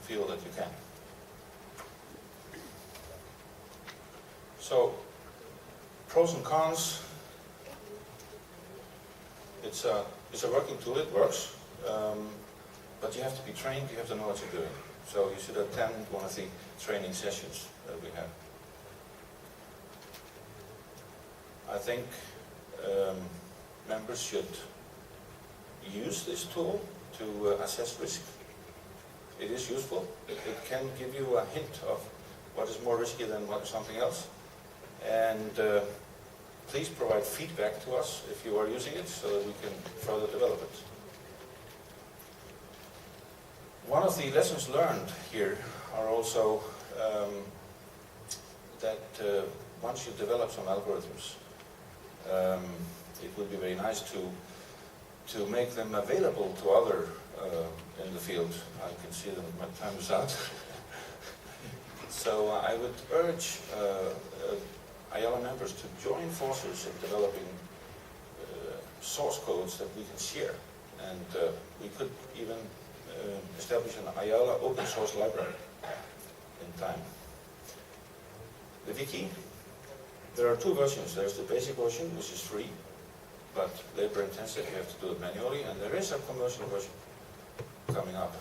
feel that you can. So, pros and cons. It's a working tool, it works, but you have to be trained, you have to know what you're doing. So you should attend one of the training sessions that we have. I think members should use this tool to assess risk. It is useful. It can give you a hint of what is more risky than something else. And please provide feedback to us if you are using it so that we can further develop it. One of the lessons learned here are also that once you develop some algorithms, it would be very nice to make them available to other in the field. I can see that my time is out. So I would urge Ayala members to join forces in developing source codes that we can share. And we could even establish an Ayala open source library in time. The wiki, there are two versions. There's the basic version, which is free, but labor intensive, you have to do it manually, and there is a commercial version coming up.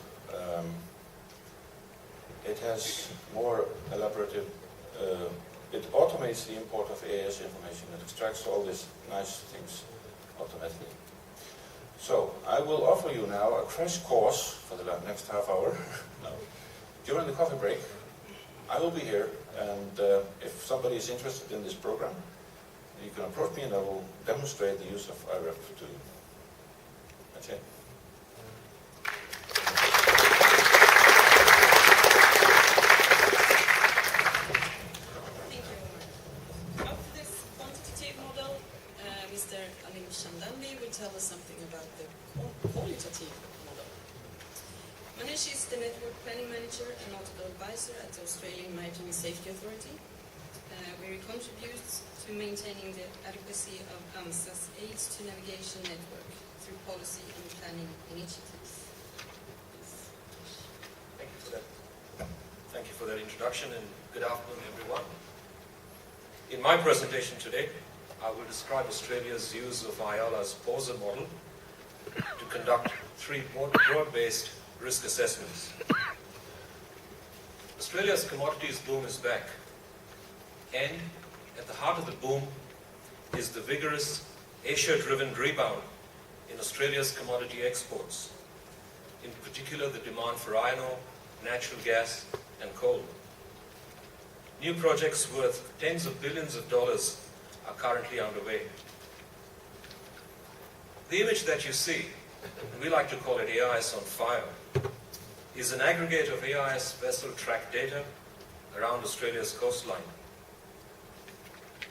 It has more elaborative, it automates the import of AIS information. It extracts all these nice things automatically. So, I will offer you now a crash course for the next half hour. No. During the coffee break, I will be here, and if somebody is interested in this program, you can approach me and I will demonstrate the use of IREF to you. That's it. Thank you, Omar. After this quantitative model, Mr. Anil Shandandi will tell us something about the qualitative model. Manish is the network planning manager and nautical advisor at the Australian Maritime Safety Authority, where he contributes to maintaining the adequacy of AMSA's aids to navigation network through policy and planning initiatives. Thank you for that. Thank you for that introduction, and good afternoon, everyone. In my presentation today, I will describe Australia's use of Ayala's POSA model to conduct three broad-based risk assessments. Australia's commodities boom is back, and at the heart of the boom is the vigorous Asia-driven rebound in Australia's commodity exports, in particular the demand for iron ore, natural gas and coal. New projects worth tens of billions of dollars are currently underway. The image that you see, and we like to call it AIS on fire, is an aggregate of AIS vessel track data around Australia's coastline.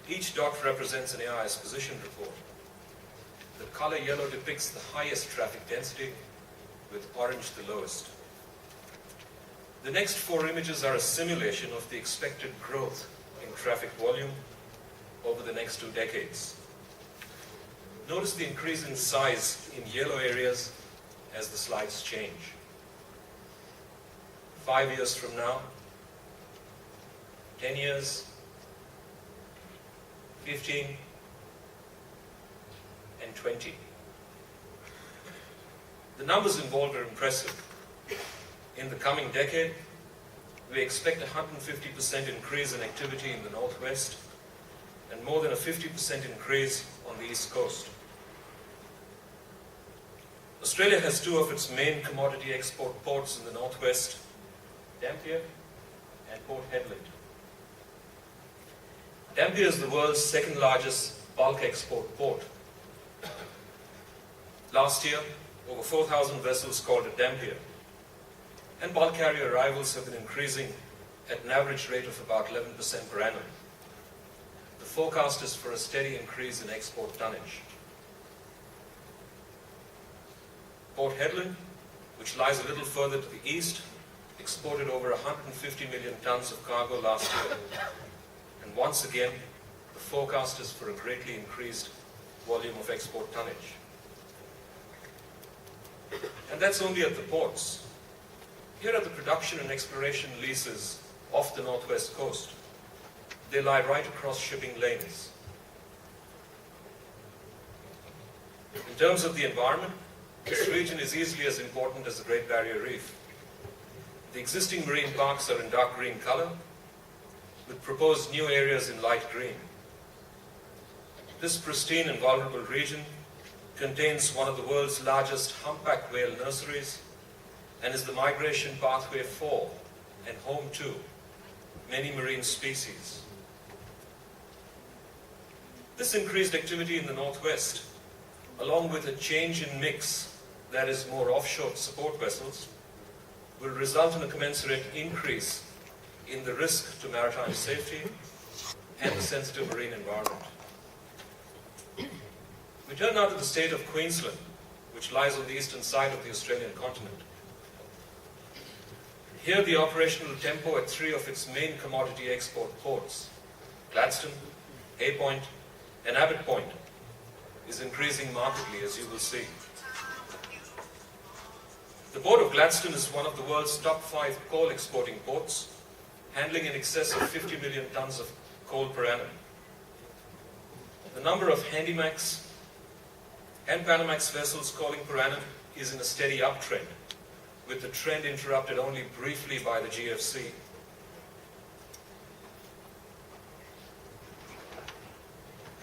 Each dot represents an AIS position report. The color yellow depicts the highest traffic density, with orange the lowest. The next four images are a simulation of the expected growth in traffic volume over the next 2 decades. Notice the increase in size in yellow areas as the slides change. 5 years from now, 10 years, 15, and 20. The numbers involved are impressive. In the coming decade, we expect a 150% increase in activity in the northwest and more than a 50% increase on the east coast. Australia has two of its main commodity export ports in the northwest, Dampier and Port Hedland. Dampier is the world's second largest bulk export port. Last year, over 4,000 vessels called at Dampier, and bulk carrier arrivals have been increasing at an average rate of about 11% per annum. The forecast is for a steady increase in export tonnage. Port Hedland, which lies a little further to the east, exported over 150 million tons of cargo last year. And once again, the forecast is for a greatly increased volume of export tonnage. And that's only at the ports. Here are the production and exploration leases off the northwest coast. They lie right across shipping lanes. In terms of the environment, this region is easily as important as the Great Barrier Reef. The existing marine parks are in dark green color, with proposed new areas in light green. This pristine and vulnerable region contains one of the world's largest humpback whale nurseries and is the migration pathway for and home to many marine species. This increased activity in the northwest, along with a change in mix, that is more offshore support vessels, will result in a commensurate increase in the risk to maritime safety and the sensitive marine environment. We turn now to the state of Queensland, which lies on the eastern side of the Australian continent. Here, the operational tempo at 3 of its main commodity export ports, Gladstone, Hay Point, and Abbott Point, is increasing markedly, as you will see. The port of Gladstone is one of the world's top 5 coal exporting ports, handling in excess of 50 million tons of coal per annum. The number of Handymax and Panamax vessels calling per annum is in a steady uptrend, with the trend interrupted only briefly by the GFC.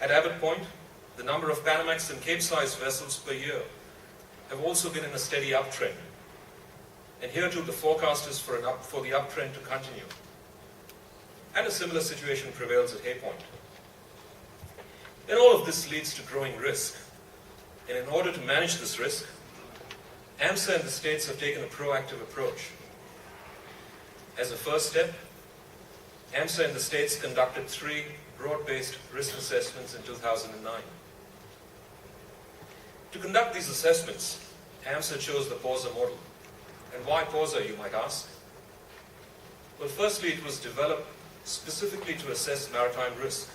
At Abbott Point, the number of Panamax and Capesize vessels per year have also been in a steady uptrend. And here too the forecast is for the uptrend to continue. And a similar situation prevails at Hay Point. Then all of this leads to growing risk. And in order to manage this risk, AMSA and the states have taken a proactive approach. As a first step, AMSA and the states conducted 3 broad-based risk assessments in 2009. To conduct these assessments, AMSA chose the PAWSA model. And why PAWSA, you might ask? Well, firstly, it was developed specifically to assess maritime risk.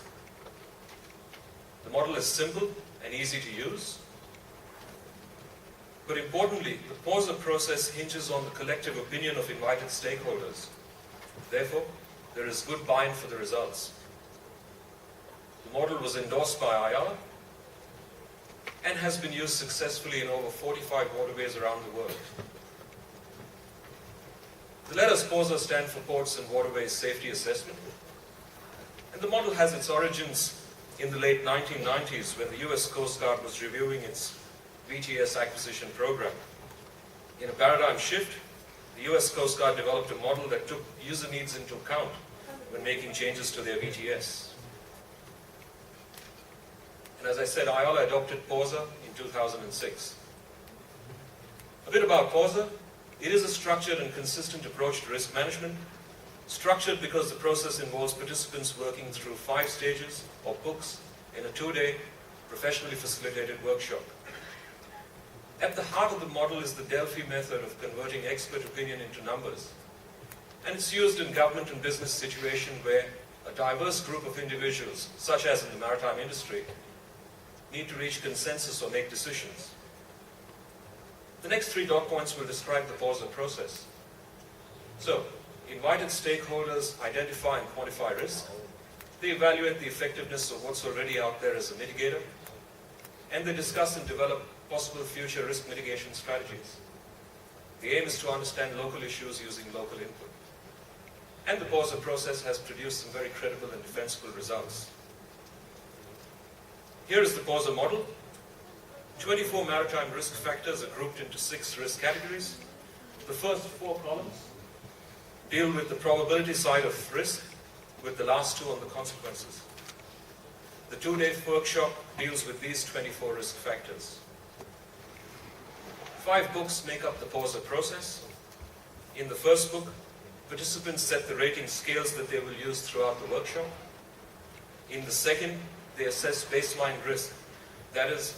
The model is simple and easy to use. But importantly, the PAWSA process hinges on the collective opinion of invited stakeholders. Therefore, there is good buy-in for the results. The model was endorsed by IALA and has been used successfully in over 45 waterways around the world. The letters PAWSA stand for Ports and Waterways Safety Assessment. And the model has its origins in the late 1990s when the US Coast Guard was reviewing its VTS acquisition program. In a paradigm shift, the US Coast Guard developed a model that took user needs into account when making changes to their VTS. And as I said, IALA adopted PAWSA in 2006. A bit about PAWSA. It is a structured and consistent approach to risk management. Structured because the process involves participants working through 5 stages or books in a 2-day professionally facilitated workshop. At the heart of the model is the Delphi method of converting expert opinion into numbers. And it's used in government and business situations where a diverse group of individuals, such as in the maritime industry, need to reach consensus or make decisions. The next 3 dot points will describe the PAWSA process. So, invited stakeholders identify and quantify risk. They evaluate the effectiveness of what's already out there as a mitigator. And they discuss and develop possible future risk mitigation strategies. The aim is to understand local issues using local input. And the PAWSA process has produced some very credible and defensible results. Here is the PAWSA model. 24 maritime risk factors are grouped into 6 risk categories. The first 4 columns deal with the probability side of risk, with the last 2 on the consequences. The 2-day workshop deals with these 24 risk factors. 5 books make up the PAWSA process. In the first book, participants set the rating scales that they will use throughout the workshop. In the second, they assess baseline risk. That is,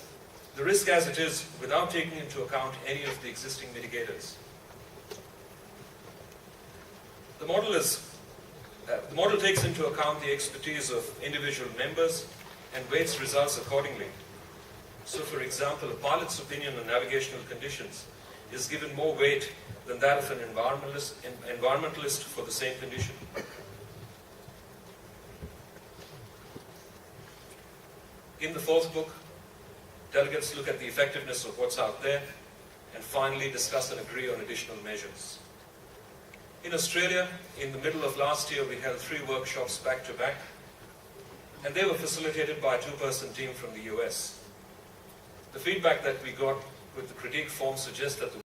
the risk as it is without taking into account any of the existing mitigators. The model takes into account the expertise of individual members and weights results accordingly. So, for example, a pilot's opinion on navigational conditions is given more weight than that of an environmentalist for the same condition. In the fourth book, delegates look at the effectiveness of what's out there and finally discuss and agree on additional measures. In Australia, in the middle of last year, we held 3 workshops back to back, and they were facilitated by a 2-person team from the US. The feedback that we got with the critique form suggests that the